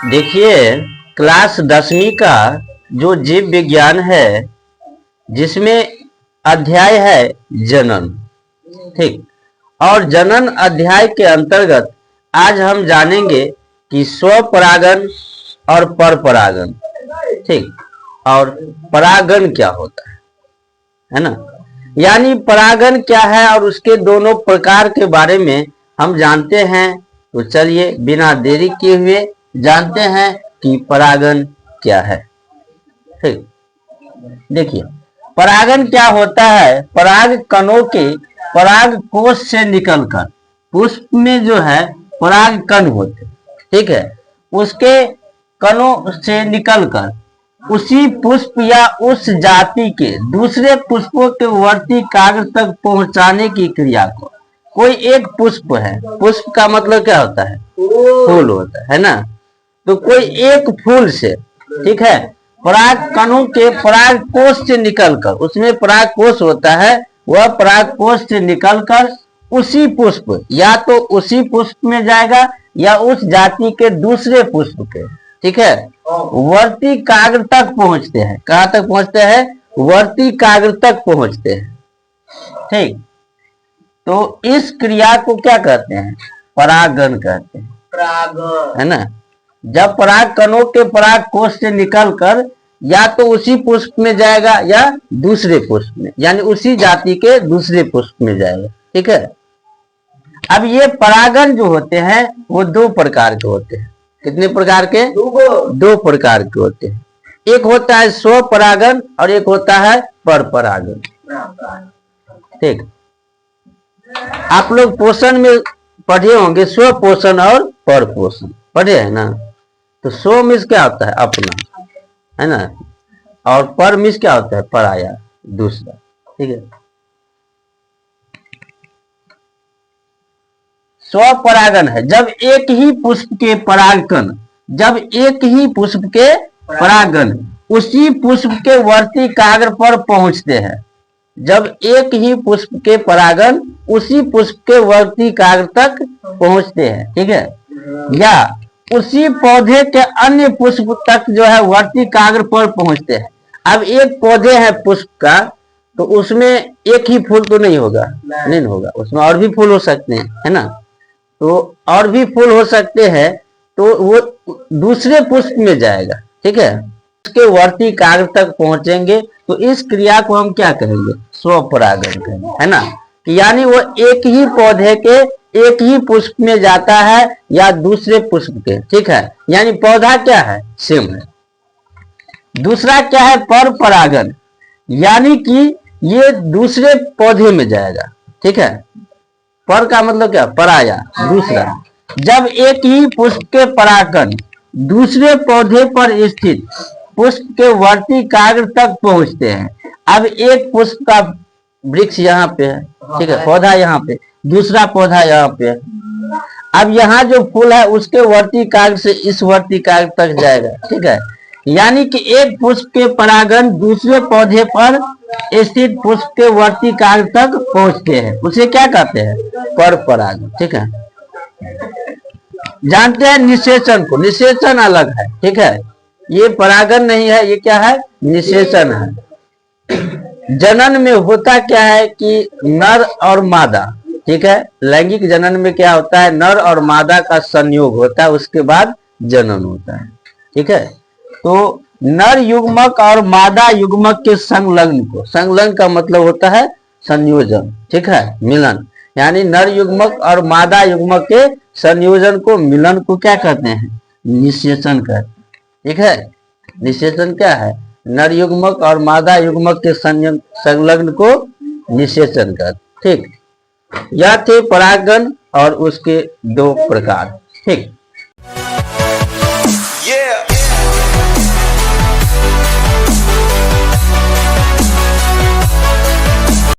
देखिए, क्लास 10वीं का जो जीव विज्ञान है, जिसमें अध्याय है जनन। ठीक। और जनन अध्याय के अंतर्गत आज हम जानेंगे कि स्वपरागन और परपरागन। ठीक। और परागन क्या होता है ना। यानी परागन क्या है और उसके दोनों प्रकार के बारे में हम जानते हैं। तो चलिए बिना देरी किए हुए जानते हैं कि परागन क्या है। ठीक। देखिए, परागन क्या होता है। पराग कणों के पराग कोश से निकलकर पुष्प में जो है पराग कण होते, ठीक है, उसके कणों से निकलकर उसी पुष्प या उस जाति के दूसरे पुष्पों के वर्ती काग्र तक पहुंचाने की क्रिया को। कोई एक पुष्प है, पुष्प का मतलब क्या होता है, फूल होता है ना। तो कोई एक फूल से, ठीक है, पराग कणों के पराग कोश से निकलकर, उसमें पराग कोश होता है, वह पराग कोश से निकलकर उसी पुष्प या तो उसी पुष्प में जाएगा या उस जाति के दूसरे पुष्प के, ठीक है, वर्ती काग्र तक पहुंचते हैं। कहां तक पहुंचते हैं, वर्ती काग्र तक पहुंचते हैं। ठीक। तो इस क्रिया को क्या कहते हैं, परागन कहते हैं, परागन, है ना। जब पराग कणों के पराग कोश से निकलकर या तो उसी पुष्प में जाएगा या दूसरे पुष्प में, यानी उसी जाति के दूसरे पुष्प में जाएगा। ठीक है। अब ये परागन जो होते हैं वो दो प्रकार के होते हैं। कितने प्रकार के, दो प्रकार के होते हैं। एक होता है स्वपरागन और एक होता है परपरागन। ठीक। आप लोग पोषण में पढ़े होंगे, स्वपोषण और परपोषण पढ़े है ना। तो स्व मीन्स क्या होता है, अपना, है ना, और पर मीन्स क्या होता है, पराया, दूसरा। ठीक है। स्वपरागन है जब एक ही पुष्प के परागकण, जब एक ही पुष्प के परागन उसी पुष्प के वर्ती काग्र पर पहुंचते हैं। जब एक ही पुष्प के परागन उसी पुष्प के वर्ती काग्र तक पहुंचते हैं, ठीक है, या उसी पौधे के अन्य पुष्प तक जो है वर्ती काग्र पर पहुंचते हैं। अब एक पौधे है पुष्प का, तो उसमें एक ही फूल तो नहीं होगा, नहीं होगा, उसमें और भी फूल हो सकते हैं, है ना। तो और भी फूल हो सकते हैं, तो वो दूसरे पुष्प में जाएगा, ठीक है, उसके वर्ती काग्र तक पहुंचेंगे। तो इस क्रिया को हम क्या कहेंगे, स्वपरागन कहेंगे, है ना। यानी वो एक ही पौधे के एक ही पुष्प में जाता है या दूसरे पुष्प के, ठीक है, यानी पौधा क्या है, सेम है। दूसरा क्या है, पर परागन, यानी कि ये दूसरे पौधे में जाएगा, ठीक है। पर का मतलब क्या, पराया, दूसरा। जब एक ही पुष्प के परागकण दूसरे पौधे पर स्थित पुष्प के वर्ती काग्र तक पहुंचते हैं। अब एक पुष्प का वृक्ष यहाँ पे है, ठीक है, पौधा यहाँ पे, दूसरा पौधा यहाँ पे है। अब यहाँ जो फूल है उसके वर्ती काग्र से इस वर्ती काग्र तक जाएगा, ठीक है। यानी कि एक पुष्प के परागन दूसरे पौधे पर स्थित पुष्प के वर्ती काग्र तक पहुंचते हैं, उसे क्या कहते हैं, पर परागन। ठीक है। जानते हैं निषेचन को, निषेचन अलग है, ठीक है, ये परागन नहीं है, ये क्या है, निषेचन है। जनन में होता क्या है कि नर और मादा, ठीक है, लैंगिक जनन में क्या होता है, नर और मादा का संयोग होता है, उसके बाद जनन होता है, ठीक है। तो नर युग्मक और मादा युग्मक के संलग्न को, संलग्न का मतलब होता है संयोजन, ठीक है, मिलन, यानी नर युग्मक और मादा युग्मक के संयोजन को, मिलन को क्या कहते हैं, निषेचन कहते हैं, ठीक है। निषेचन क्या है, नर युग्मक और मादा युग्मक के संलग्न को निषेचन कहते। ठीक। यह थे परागन और उसके दो प्रकार। ठीक।